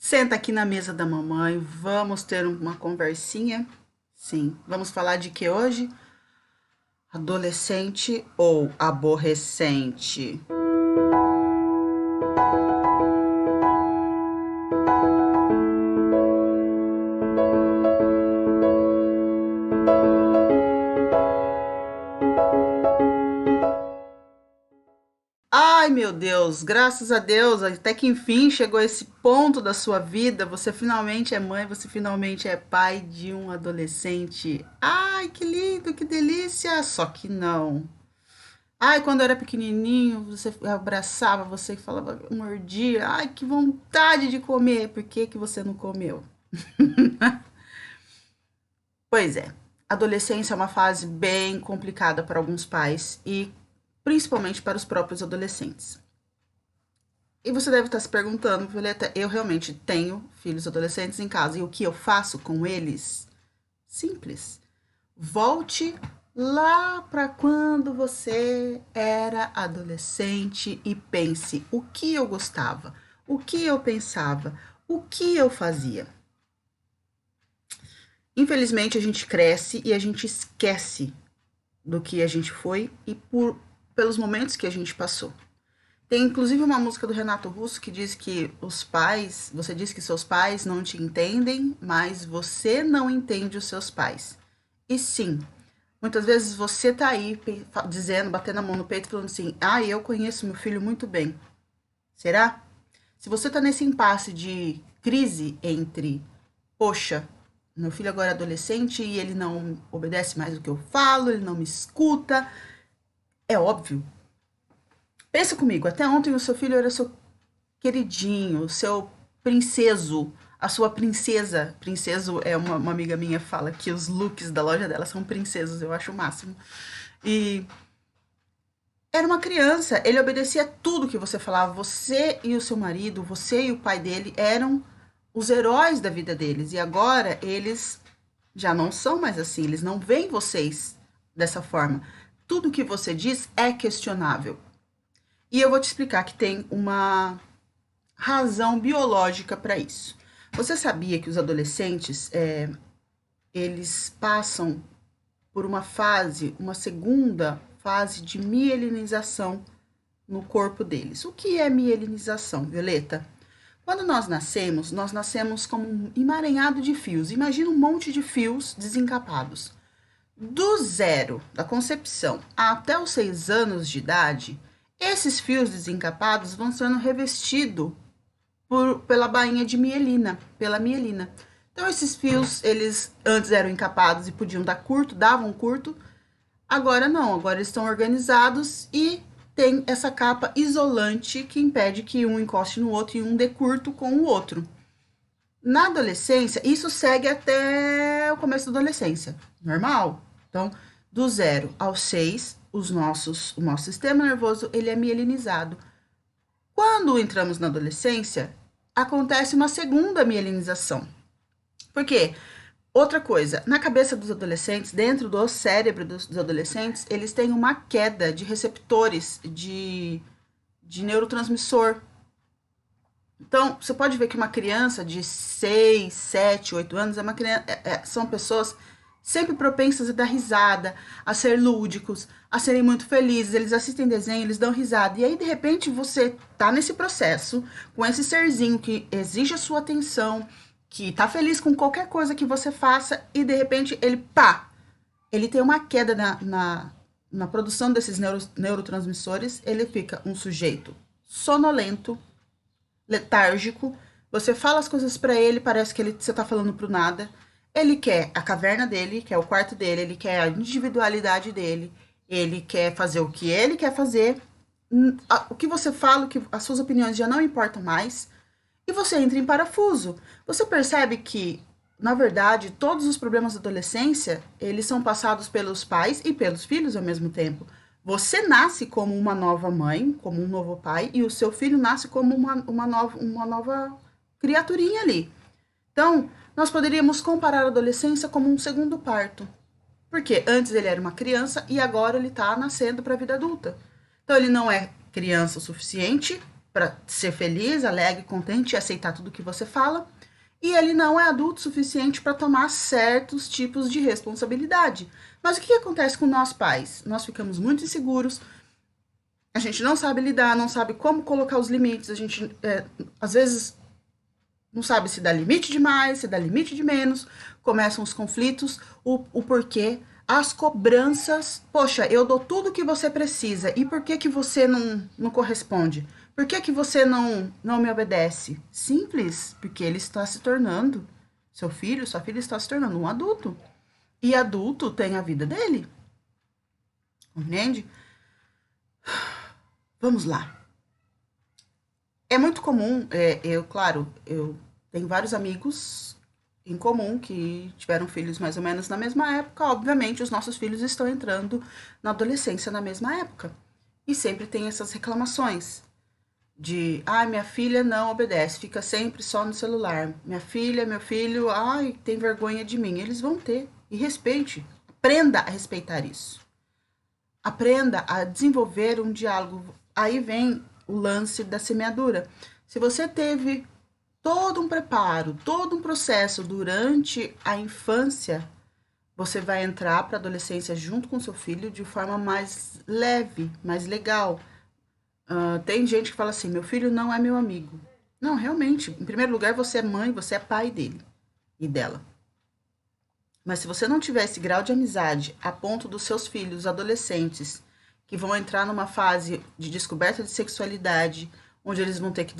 Senta aqui na mesa da mamãe, vamos ter uma conversinha? Sim, vamos falar de que hoje? Adolescente ou aborrecente? Ai, meu Deus, graças a Deus, até que enfim chegou esse ponto da sua vida. Você finalmente é mãe, você finalmente é pai de um adolescente. Ai, que lindo, que delícia! Só que não. Ai, quando eu era pequenininho, você abraçava, você falava, mordia. Ai, que vontade de comer. Por que que você não comeu? Pois é, adolescência é uma fase bem complicada para alguns pais e principalmente para os próprios adolescentes. E você deve estar se perguntando, Violeta, eu realmente tenho filhos adolescentes em casa e o que eu faço com eles? Simples. Volte lá para quando você era adolescente e pense o que eu gostava, o que eu pensava, o que eu fazia. Infelizmente, a gente cresce e a gente esquece do que a gente foi e pelos momentos que a gente passou. Tem inclusive uma música do Renato Russo que diz que os pais, você diz que seus pais não te entendem, mas você não entende os seus pais. E sim, muitas vezes você tá aí dizendo, batendo a mão no peito, falando assim: ah, eu conheço meu filho muito bem. Será? Se você tá nesse impasse de crise entre, poxa, meu filho agora é adolescente e ele não obedece mais o que eu falo, ele não me escuta, é óbvio. Pensa comigo, até ontem o seu filho era seu queridinho, o seu princeso, a sua princesa. Princeso é uma amiga minha fala que os looks da loja dela são princesos, eu acho o máximo. E era uma criança, ele obedecia tudo que você falava. Você e o seu marido, você e o pai dele eram os heróis da vida deles. E agora eles já não são mais assim, eles não veem vocês dessa forma. Tudo que você diz é questionável. E eu vou te explicar que tem uma razão biológica para isso. Você sabia que os adolescentes, eles passam por uma fase, uma segunda fase de mielinização no corpo deles. O que é mielinização, Violeta? Quando nós nascemos como um emaranhado de fios. Imagina um monte de fios desencapados. Do zero, da concepção, até os 6 anos de idade, esses fios desencapados vão sendo revestidos pela bainha de mielina, pela mielina. Então, esses fios, eles antes eram encapados e podiam dar curto, davam curto. Agora não, agora eles estão organizados e tem essa capa isolante que impede que um encoste no outro e um dê curto com o outro. Na adolescência, isso segue até o começo da adolescência, normal. Então, do 0 aos 6, o nosso sistema nervoso ele é mielinizado. Quando entramos na adolescência, acontece uma segunda mielinização. Por quê? Outra coisa, na cabeça dos adolescentes, dentro do cérebro dos adolescentes, eles têm uma queda de receptores de neurotransmissor. Então, você pode ver que uma criança de 6, 7, 8 anos são pessoas sempre propensas a dar risada, a ser lúdicos, a serem muito felizes. Eles assistem desenho, eles dão risada. E aí, de repente, você tá nesse processo com esse serzinho que exige a sua atenção, que tá feliz com qualquer coisa que você faça, e de repente ele, pá, ele tem uma queda na produção desses neurotransmissores, ele fica um sujeito sonolento, letárgico, você fala as coisas para ele, parece que você tá falando pro nada. Ele quer a caverna dele, quer o quarto dele, ele quer a individualidade dele, ele quer fazer o que ele quer fazer. O que você fala, as suas opiniões já não importam mais, e você entra em parafuso. Você percebe que, na verdade, todos os problemas da adolescência, eles são passados pelos pais e pelos filhos ao mesmo tempo. Você nasce como uma nova mãe, como um novo pai, e o seu filho nasce como uma nova criaturinha ali. Então, nós poderíamos comparar a adolescência como um segundo parto. Porque antes ele era uma criança e agora ele está nascendo para a vida adulta. Então, ele não é criança o suficiente para ser feliz, alegre, contente e aceitar tudo que você fala. E ele não é adulto o suficiente para tomar certos tipos de responsabilidade. Mas o que acontece com nós pais? Nós ficamos muito inseguros, a gente não sabe lidar, não sabe como colocar os limites, a gente às vezes não sabe se dá limite de mais, se dá limite de menos, começam os conflitos, o porquê, as cobranças. Poxa, eu dou tudo que você precisa, e por que que você não corresponde? Por que que você não me obedece? Simples, porque ele está se tornando, seu filho, sua filha está se tornando um adulto. E adulto tem a vida dele, entende? Vamos lá. É muito comum, claro, eu tenho vários amigos em comum que tiveram filhos mais ou menos na mesma época. Obviamente, os nossos filhos estão entrando na adolescência na mesma época. E sempre tem essas reclamações de, minha filha não obedece, fica sempre só no celular. Minha filha, meu filho, tem vergonha de mim. Eles vão ter. E respeite. Aprenda a respeitar isso. Aprenda a desenvolver um diálogo. Aí vem o lance da semeadura. Se você teve todo um preparo, todo um processo durante a infância, você vai entrar para a adolescência junto com seu filho de forma mais leve, mais legal. Tem gente que fala assim, meu filho não é meu amigo. Não, realmente, em primeiro lugar, você é mãe, você é pai dele e dela. Mas se você não tiver esse grau de amizade a ponto dos seus filhos adolescentes, que vão entrar numa fase de descoberta de sexualidade, onde eles vão ter que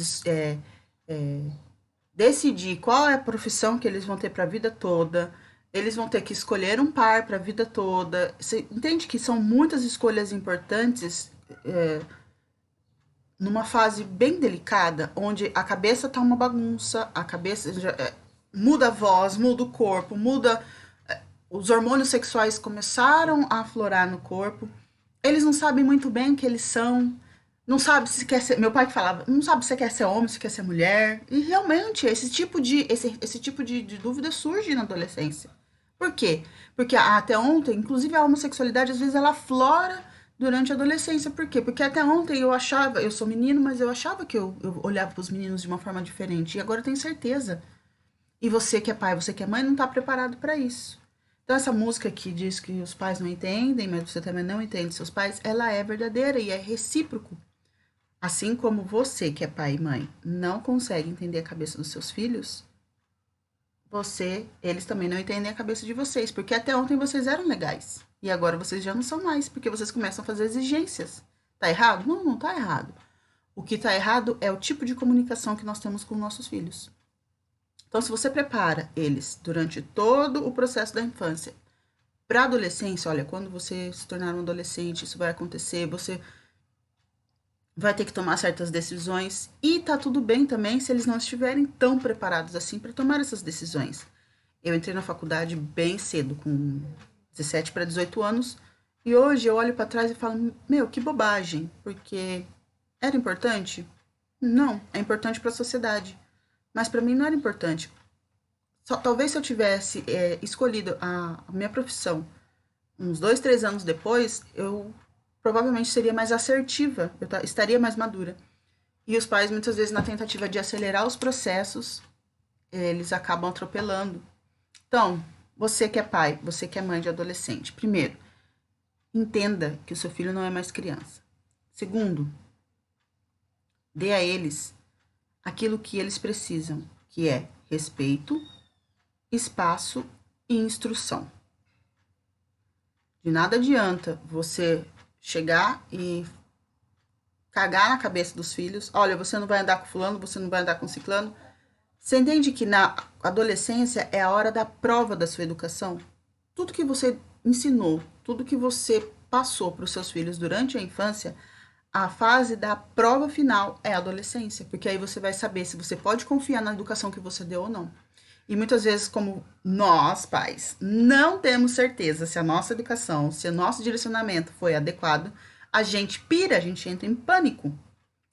decidir qual é a profissão que eles vão ter para a vida toda, eles vão ter que escolher um par para a vida toda. Você entende que são muitas escolhas importantes numa fase bem delicada, onde a cabeça tá uma bagunça, a cabeça muda a voz, muda o corpo, muda. Os hormônios sexuais começaram a aflorar no corpo. Eles não sabem muito bem o que eles são. Não sabe se quer ser. Meu pai que falava, não sabe se quer ser homem, se quer ser mulher. E realmente, esse tipo de dúvida surge na adolescência. Por quê? Porque até ontem, inclusive a homossexualidade, às vezes ela aflora durante a adolescência. Por quê? Porque até ontem eu achava, eu sou menino, mas eu achava que eu olhava para os meninos de uma forma diferente. E agora eu tenho certeza. E você que é pai, você que é mãe, não está preparado para isso. Então, essa música que diz que os pais não entendem, mas você também não entende seus pais, ela é verdadeira e é recíproco. Assim como você, que é pai e mãe, não consegue entender a cabeça dos seus filhos, eles também não entendem a cabeça de vocês, porque até ontem vocês eram legais. E agora vocês já não são mais, porque vocês começam a fazer exigências. Tá errado? Não, não tá errado. O que tá errado é o tipo de comunicação que nós temos com nossos filhos. Então, se você prepara eles durante todo o processo da infância para a adolescência, olha, quando você se tornar um adolescente, isso vai acontecer, você vai ter que tomar certas decisões e tá tudo bem também se eles não estiverem tão preparados assim para tomar essas decisões. Eu entrei na faculdade bem cedo, com 17 para 18 anos, e hoje eu olho para trás e falo, meu, que bobagem, porque era importante? Não, é importante para a sociedade. Mas para mim não era importante. Talvez se eu tivesse escolhido a minha profissão uns 2, 3 anos depois, eu provavelmente seria mais assertiva, eu estaria mais madura. E os pais, muitas vezes, na tentativa de acelerar os processos, eles acabam atropelando. Então, você que é pai, você que é mãe de adolescente, primeiro, entenda que o seu filho não é mais criança. Segundo, dê a eles aquilo que eles precisam, que é respeito, espaço e instrução. De nada adianta você chegar e cagar na cabeça dos filhos. Olha, você não vai andar com fulano, você não vai andar com ciclano. Você entende que na adolescência é a hora da prova da sua educação? Tudo que você ensinou, tudo que você passou para os seus filhos durante a infância, a fase da prova final é a adolescência, porque aí você vai saber se você pode confiar na educação que você deu ou não. E muitas vezes, como nós, pais, não temos certeza se a nossa educação, se o nosso direcionamento foi adequado, a gente pira, a gente entra em pânico.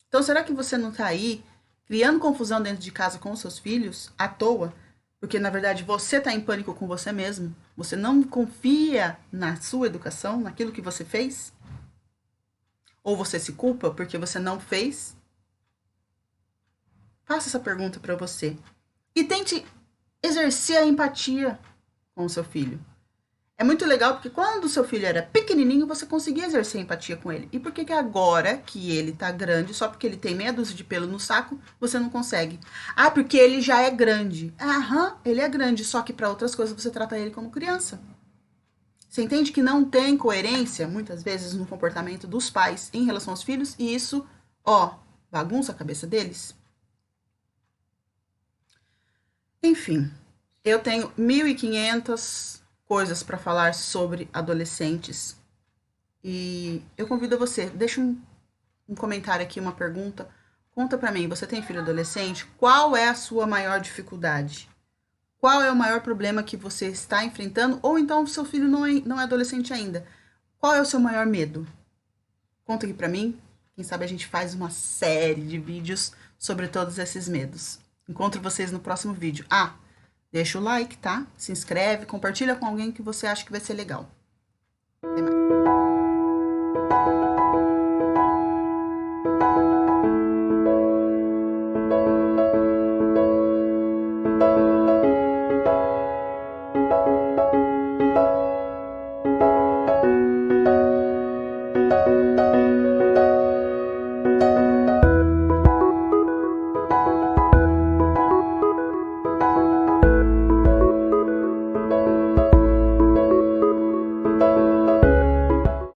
Então, será que você não está aí criando confusão dentro de casa com os seus filhos à toa? Porque, na verdade, você está em pânico com você mesmo? Você não confia na sua educação, naquilo que você fez? Ou você se culpa porque você não fez? Faça essa pergunta para você. E tente exercer a empatia com o seu filho. É muito legal porque quando o seu filho era pequenininho, você conseguia exercer empatia com ele. E por que agora que ele tá grande, só porque ele tem meia dúzia de pelo no saco, você não consegue? Ah, porque ele já é grande. Aham, ele é grande, só que para outras coisas você trata ele como criança. Você entende que não tem coerência, muitas vezes, no comportamento dos pais em relação aos filhos, e isso, ó, bagunça a cabeça deles? Enfim, eu tenho 1.500 coisas para falar sobre adolescentes. E eu convido você, deixa um comentário aqui, uma pergunta. Conta para mim, você tem filho adolescente? Qual é a sua maior dificuldade? Qual é o maior problema que você está enfrentando? Ou então seu filho não é adolescente ainda. Qual é o seu maior medo? Conta aqui para mim. Quem sabe a gente faz uma série de vídeos sobre todos esses medos. Encontro vocês no próximo vídeo. Ah, deixa o like, tá? Se inscreve, compartilha com alguém que você acha que vai ser legal. Até mais.